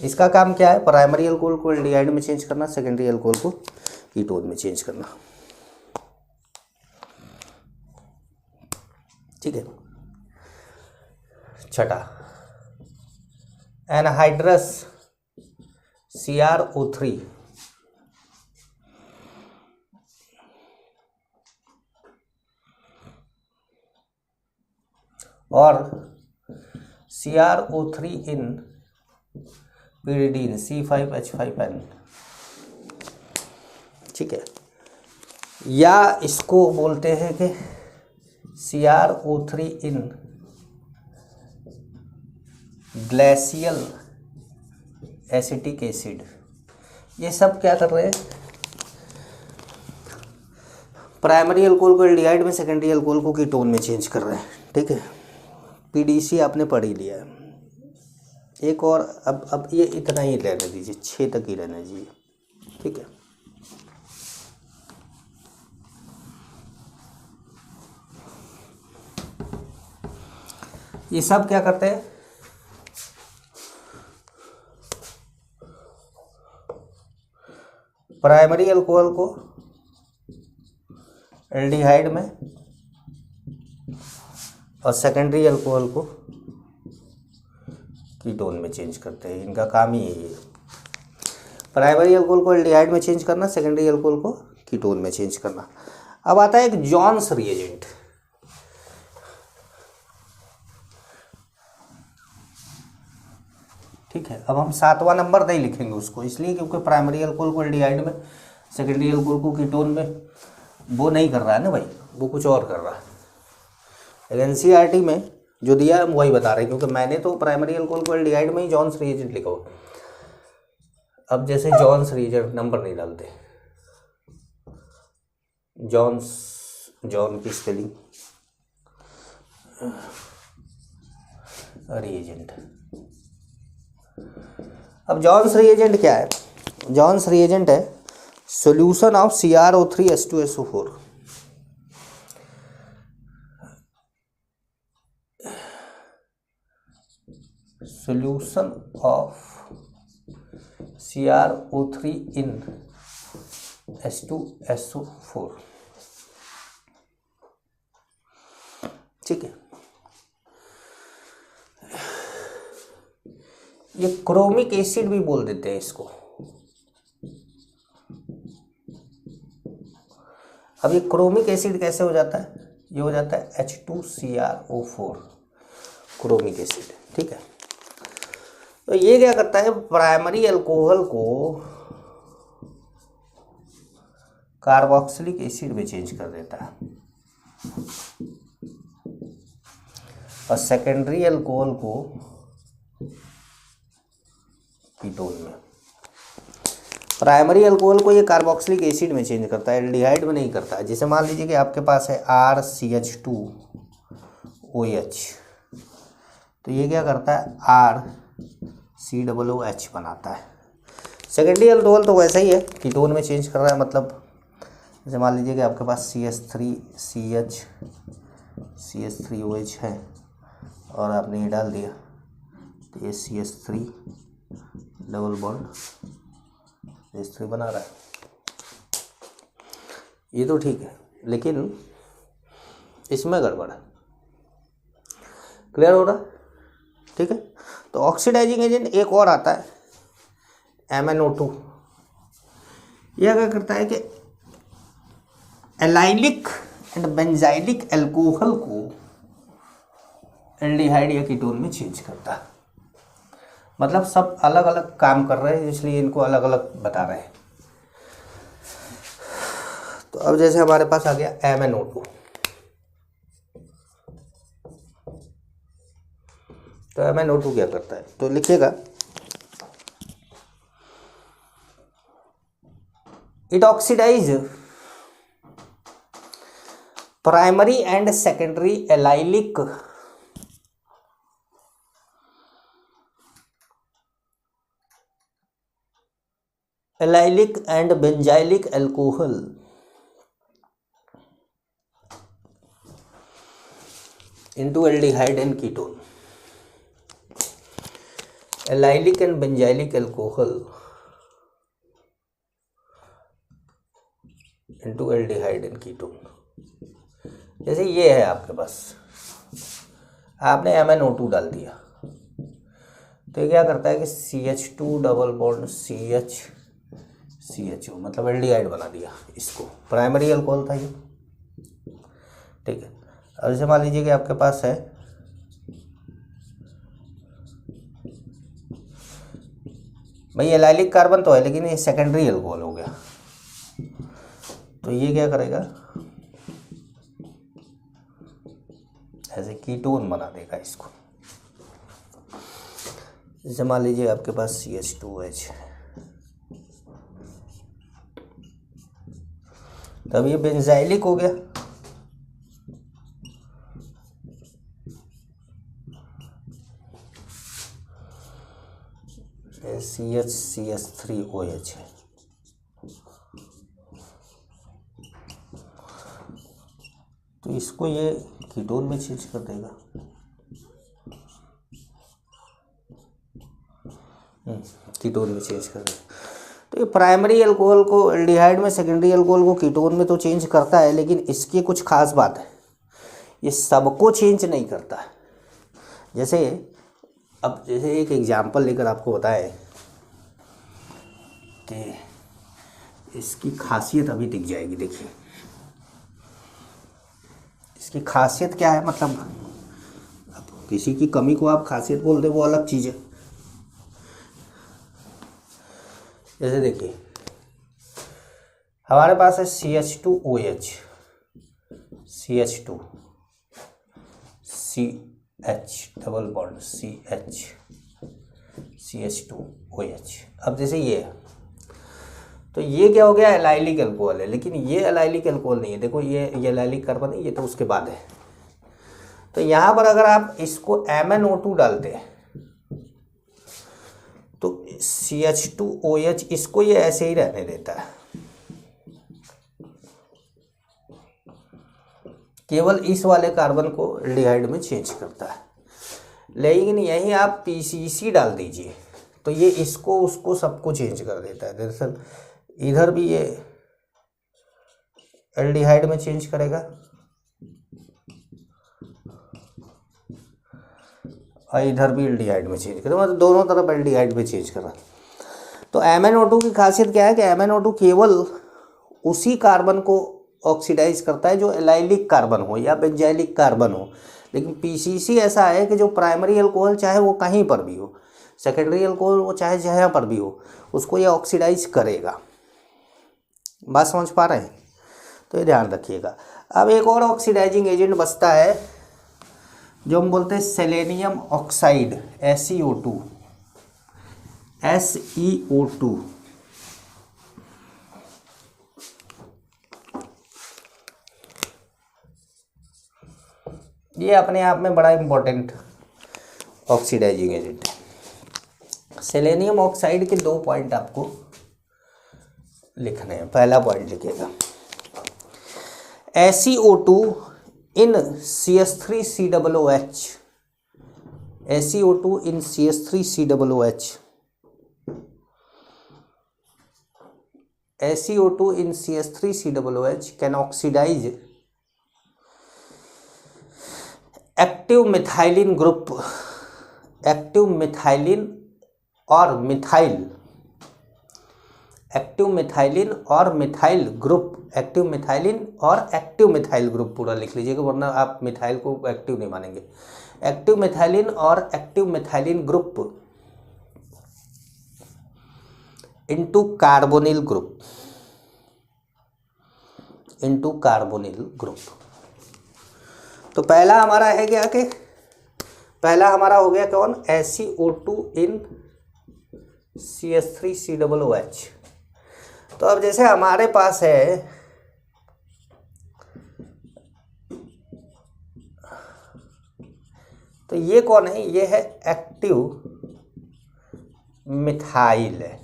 इसका काम क्या है? प्राइमरी अल्कोहल को एल्डिहाइड में चेंज करना, सेकेंडरी अल्कोहल को कीटोन में चेंज करना, ठीक है। छठा एनहाइड्रस CrO3 और CrO3 इन pyridine C5H5N, ठीक है। या इसको बोलते हैं कि CrO3 इन ग्लेशियल एसिटिक एसिड। ये सब क्या कर रहे हैं? प्राइमरी अल्कोहल को एल्डिहाइड में, सेकेंडरी अल्कोहल को कीटोन में चेंज कर रहे हैं, ठीक है। PDC आपने पढ़ ही लिया है। एक और अब ये इतना ही रहने दीजिए, 6 तक ही रहने दीजिए, ठीक है। ये सब क्या करते हैं? प्राइमरी अल्कोहल को एल्डिहाइड में और सेकेंडरी अल्कोहल को कीटोन में चेंज करते हैं। इनका काम ही यही है, प्राइमरी अल्कोहल को एल्डिहाइड में चेंज करना, सेकेंडरी अल्कोहल को कीटोन में चेंज करना। अब आता है एक जॉन्स रिएजेंट, ठीक है। अब हम 7वां नंबर नहीं लिखेंगे उसको, इसलिए क्योंकि प्राइमरी अल्कोहल को एल्डिहाइड में, सेकेंडरी अल्कोहल को कीटोन में वो नहीं कर रहा है ना भाई, वो कुछ और कर रहा है। NCERT में जो दिया है हम वही बता रहे हैं, क्योंकि मैंने तो प्राइमरी अल्कोहल को एल्डिहाइड में ही जॉन्स रिएजेंट लिखा हुआ। अब जैसे जॉन्स रिएजेंट नंबर नहीं डालते, जॉन की स्पेलिंग रिएजेंट। अब जॉन्स रिएजेंट क्या है? जॉन्स रिएजेंट है solution of CrO3 H2SO4। solution of CrO3 in H2SO4, ठीक है। ये क्रोमिक एसिड भी बोल देते हैं इसको। अब ये क्रोमिक एसिड कैसे हो जाता है? ये हो जाता है H2CrO4 क्रोमिक एसिड, ठीक है। तो ये क्या करता है? प्राइमरी अल्कोहल को कार्बोक्सिलिक एसिड में चेंज कर देता है और सेकेंडरी अल्कोहल को कीटोन में। प्राइमरी अल्कोहल को ये कार्बोक्सिलिक एसिड में चेंज करता है, एल्डिहाइड में नहीं करता है। जैसे मान लीजिए कि आपके पास है RCH2OH, तो ये क्या करता है? RCOOH बनाता है। सेकेंडरी अल्कोहल तो वैसा ही है, कीटोन में चेंज कर रहा है। मतलब जैसे मान लीजिए कि आपके पास CH3OH है और आपने ये डाल दिया, तो ये CH3 डबल बॉन्ड CH3 बना रहा है। ये तो ठीक है, लेकिन इसमें गड़बड़ है। क्लियर हो रहा है? ठीक है। तो ऑक्सीडाइजिंग एजेंट एक और आता है MnO2। यह क्या करता है कि एलाइलिक एंड बेंजाइलिक एल्कोहल को एल्डिहाइड या कीटोन में चेंज करता है। मतलब सब अलग अलग काम कर रहे हैं, इसलिए इनको अलग अलग बता रहे हैं। तो अब जैसे हमारे पास आ गया MnO2, तो MnO2 क्या करता है, तो लिखिएगा it oxidise primary and secondary allylic and benzylic alcohol into aldehyde and ketone. Allylic and benzylic alcohol into aldehyde and ketone. जैसे ये है आपके पास, आपने MnO2 डाल दिया, तो ये क्या करता है कि CH2 डबल बॉन्ड CHO मतलब एल्डिहाइड बना दिया। इसको प्राइमरी अल्कोहल था ये, ठीक है। अब जैसे मान लीजिए कि आपके पास है भाई एलाइलिक कार्बन तो है, लेकिन ये सेकेंडरी अल्कोहल हो गया, तो ये क्या करेगा, ऐसे कीटोन बना देगा इसको। जैसे मान लीजिए आपके पास CH2H, तब ये बेंजाइलिक हो गया, CH3OH है, तो इसको ये कीटोन में चेंज कर देगा। कीटोन में चेंज कर देगा। तो ये प्राइमरी अल्कोहल को एल्डिहाइड में, सेकेंडरी अल्कोहल को कीटोन में तो चेंज करता है, लेकिन इसकी कुछ खास बात है, ये सबको चेंज नहीं करता है। जैसे अब जैसे एक एग्जाम्पल लेकर आपको बताएं कि इसकी खासियत अभी दिख जाएगी। देखिए इसकी खासियत क्या है, मतलब अब किसी की कमी को आप खासियत बोल दे वो अलग चीज़ है। जैसे देखिए हमारे पास है CH2OH, CH2 CH double bond CH2OH। अब जैसे ये है, तो ये क्या हो गया, एलाइलिक अल्कोहल है, लेकिन ये एलाइलिक अल्कोहल नहीं है। देखो ये एलाइलिक कार्बन है, ये तो उसके बाद है। तो यहाँ पर अगर आप इसको MnO2 डालते हैं तो CH2OH इसको ये ऐसे ही रहने देता है, केवल इस वाले कार्बन को एल्डिहाइड में चेंज करता है। लेकिन यहीं आप PCC डाल दीजिए तो ये इसको उसको सबको चेंज कर देता है। दरअसल इधर भी ये एल्डिहाइड में चेंज करेगा और इधर भी एल्डिहाइड में चेंज करेगा, मतलब दोनों तरफ एल्डिहाइड में चेंज कर रहा है। तो MnO2 की खासियत क्या है कि MnO2 केवल उसी कार्बन को ऑक्सीडाइज करता है जो एलाइलिक कार्बन हो या बेंजाइलिक कार्बन हो। लेकिन PCC ऐसा है कि जो प्राइमरी अल्कोहल चाहे वो कहीं पर भी हो, सेकेंडरी अल्कोहल वो चाहे जहाँ पर भी हो, उसको ये ऑक्सीडाइज करेगा। बात समझ पा रहे हैं? तो ये ध्यान रखिएगा। अब एक और ऑक्सीडाइजिंग एजेंट बचता है जो हम बोलते हैं सेलेनियम ऑक्साइड, SeO2। ये अपने आप में बड़ा इंपॉर्टेंट ऑक्सीडाइजिंग एजेंट है। सेलेनियम ऑक्साइड के 2 पॉइंट आपको लिखने हैं। पहला पॉइंट लिखिएगा, SeO2 in CH3COOH, SeO2 in CH3COOH, SeO2 in CH3COOH can oxidize active methylene group, active methylene और मिथाइल एक्टिव मिथाइलिन और मिथाइल ग्रुप, एक्टिव मिथाइलिन और एक्टिव मिथाइल ग्रुप पूरा लिख लीजिएगा, वरना आप मिथाइल को एक्टिव नहीं मानेंगे। एक्टिव मिथाइलिन और active methylene group into carbonyl group, into carbonyl group. तो पहला हमारा है क्या कि पहला हमारा हो गया कौन, SiO2 इन CH3COOH। तो अब जैसे हमारे पास है तो ये कौन है, ये है एक्टिव मिथाइल है।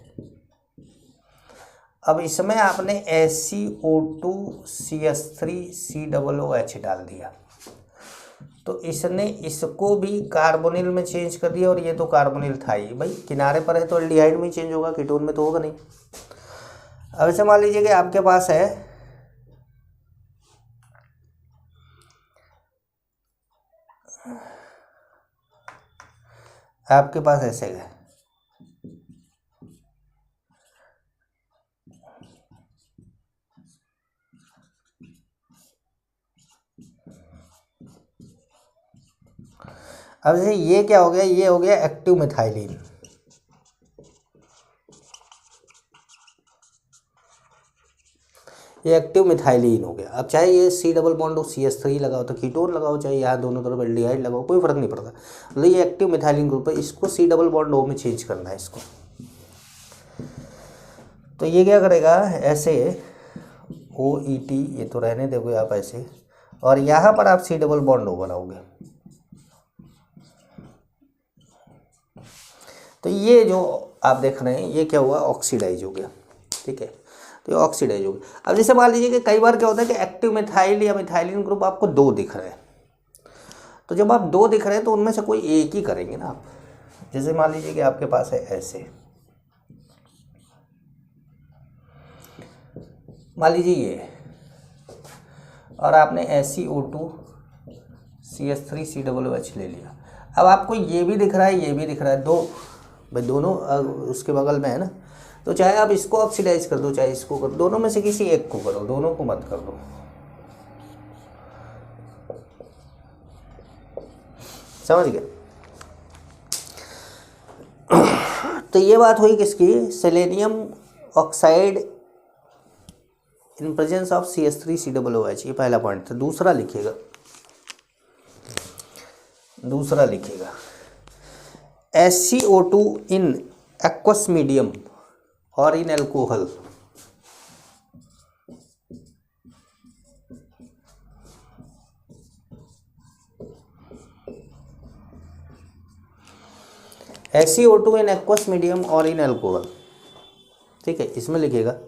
अब इसमें आपने SiO2 CH3COOH डाल दिया, तो इसने इसको भी कार्बोनिल में चेंज कर दिया, और ये तो कार्बोनिल था ही भाई, किनारे पर है तो एल्डिहाइड में चेंज होगा, कीटोन में तो होगा नहीं। अब ऐसे मान लीजिए कि आपके पास है ऐसे है, अब जैसे ये क्या हो गया, ये हो गया एक्टिव मिथाइलिन, ये एक्टिव मिथाइलिन हो गया। अब चाहे ये C डबल बॉन्ड हो, CH3 लगाओ तो कीटोन लगाओ, चाहे यहाँ दोनों तरफ एल्डिहाइड लगाओ, कोई फर्क नहीं पड़ता। मतलब ये एक्टिव मिथाइलिन ग्रुप है, इसको C डबल बॉन्ड O में चेंज करना है इसको। तो ये क्या करेगा, ऐसे OET, ये तो रहने दोगे आप ऐसे, और यहाँ पर आप C डबल बॉन्ड O बनाओगे। तो ये जो आप देख रहे हैं ये क्या हुआ, ऑक्सीडाइज हो गया, ठीक है। तो ये ऑक्सीडाइज हो गया। अब जैसे मान लीजिए कि कई बार क्या होता है कि एक्टिव मिथाइल या मिथाइलिन ग्रुप आपको दो दिख रहे हैं, तो जब आप दो दिख रहे हैं तो उनमें से कोई एक ही करेंगे ना आप। जैसे मान लीजिए कि आपके पास है ऐसे, मान लीजिए ये, और आपने SiO2 CH3COOH ले लिया। अब आपको ये भी दिख रहा है, ये भी दिख रहा है, दो भाई दोनों उसके बगल में है ना, तो चाहे आप इसको ऑक्सीडाइज कर दो, चाहे इसको कर दो, दोनों में से किसी एक को करो, दोनों को मत कर दो। समझ गए? तो ये बात हुई किसकी, selenium oxide in presence of CH3COOH, ये पहला पॉइंट था। दूसरा लिखिएगा, दूसरा लिखिएगा SiO2 इन एक्वस मीडियम और in alcohol. SiO2 in aqueous medium और इन एल्कोहल, ठीक है। इसमें लिखिएगा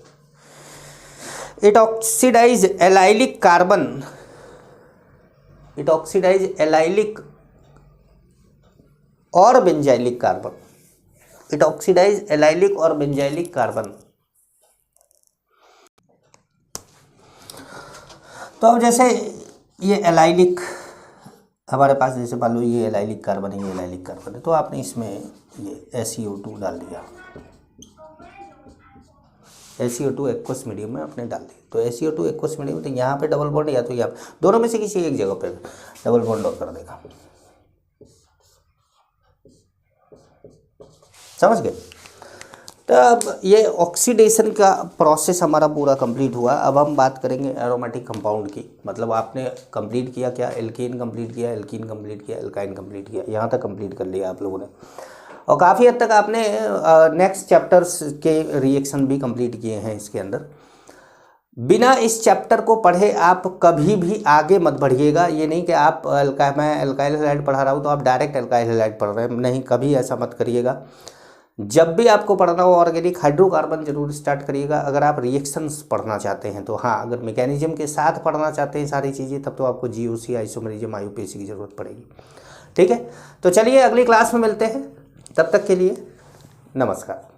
it oxidize allylic carbon, it oxidize allylic और benzylic carbon, it oxidize allylic और बेंजाइलिक कार्बन। तो अब जैसे ये एलाइलिक हमारे पास, जैसे मान लो ये एलाइलिक कार्बन है, ये एलाइलिक कार्बन है, तो आपने इसमें ये SiO2 डाल दिया, SiO2 एक्वस मीडियम में आपने डाल दिया। तो SiO2 एक्वस मीडियम, तो यहाँ पे डबल बॉन्ड या तो यहाँ दोनों में से किसी एक जगह पे डबल बॉन्ड कर देगा। समझ गए? तो अब ये ऑक्सीडेशन का प्रोसेस हमारा पूरा कंप्लीट हुआ। अब हम बात करेंगे एरोमेटिक कंपाउंड की। मतलब आपने कंप्लीट किया क्या, एल्केन कंप्लीट किया, एल्कीन कंप्लीट किया, एल्काइन कंप्लीट किया, यहाँ तक कंप्लीट कर लिया आप लोगों ने, और काफ़ी हद तक आपने नेक्स्ट चैप्टर्स के रिएक्शन भी कंप्लीट किए हैं इसके अंदर। बिना इस चैप्टर को पढ़े आप कभी भी आगे मत बढ़िएगा। ये नहीं कि आप मैं एल्काइल हैलाइड पढ़ा रहा हूँ तो आप डायरेक्ट एल्काइल हैलाइड पढ़ रहे हैं, नहीं, कभी ऐसा मत करिएगा। जब भी आपको पढ़ना हो ऑर्गेनिक हाइड्रोकार्बन जरूर स्टार्ट करिएगा। अगर आप रिएक्शंस पढ़ना चाहते हैं तो हाँ, अगर मैकेनिज्म के साथ पढ़ना चाहते हैं सारी चीज़ें, तब तो आपको GOC, आइसोमेरिज्म, IUPAC की ज़रूरत पड़ेगी। ठीक है, तो चलिए अगली क्लास में मिलते हैं, तब तक के लिए नमस्कार।